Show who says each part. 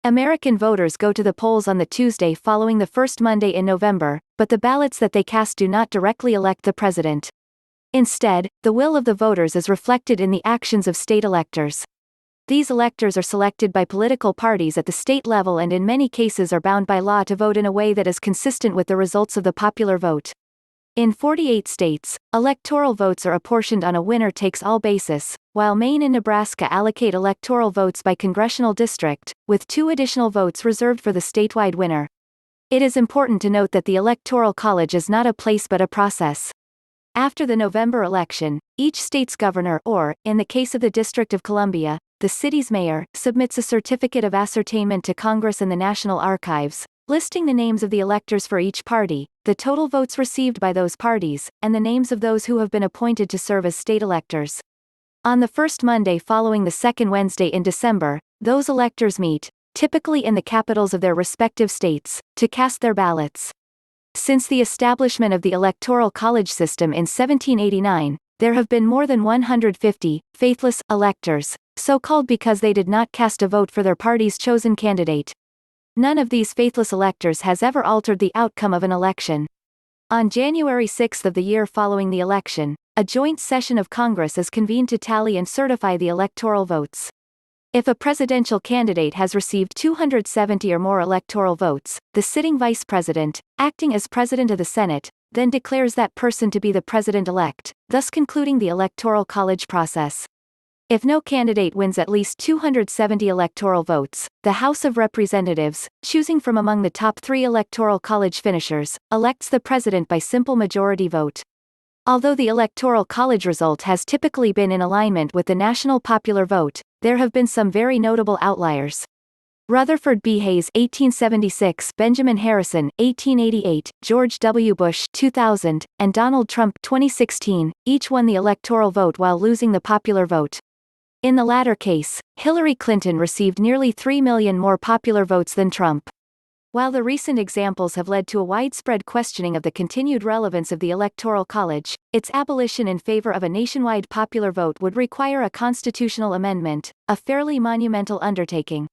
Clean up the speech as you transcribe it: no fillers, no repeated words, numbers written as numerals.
Speaker 1: American voters go to the polls on the Tuesday following the first Monday in November, but the ballots that they cast do not directly elect the president. Instead, the will of the voters is reflected in the actions of state electors. These electors are selected by political parties at the state level and in many cases are bound by law to vote in a way that is consistent with the results of the popular vote. In 48 states, electoral votes are apportioned on a winner-takes-all basis, while Maine and Nebraska allocate electoral votes by congressional district, with 2 additional votes reserved for the statewide winner. It is important to note that the Electoral College is not a place but a process. After the November election, each state's governor or, in the case of the District of Columbia, the city's mayor, submits a certificate of ascertainment to Congress and the National Archives, listing the names of the electors for each party, the total votes received by those parties, and the names of those who have been appointed to serve as state electors. On the first Monday following the second Wednesday in December, those electors meet, typically in the capitals of their respective states, to cast their ballots. Since the establishment of the Electoral College system in 1789, there have been more than 150 faithless electors, so called because they did not cast a vote for their party's chosen candidate. None of these faithless electors has ever altered the outcome of an election. On January 6 of the year following the election, a joint session of Congress is convened to tally and certify the electoral votes. If a presidential candidate has received 270 or more electoral votes, the sitting vice president, acting as president of the Senate, then declares that person to be the president-elect, thus concluding the Electoral College process. If no candidate wins at least 270 electoral votes, the House of Representatives, choosing from among the top 3 Electoral College finishers, elects the president by simple majority vote. Although the Electoral College result has typically been in alignment with the national popular vote, there have been some very notable outliers. Rutherford B. Hayes 1876, Benjamin Harrison 1888, George W. Bush 2000, and Donald Trump 2016, each won the electoral vote while losing the popular vote. In the latter case, Hillary Clinton received nearly 3 million more popular votes than Trump. While the recent examples have led to a widespread questioning of the continued relevance of the Electoral College, its abolition in favor of a nationwide popular vote would require a constitutional amendment, a fairly monumental undertaking.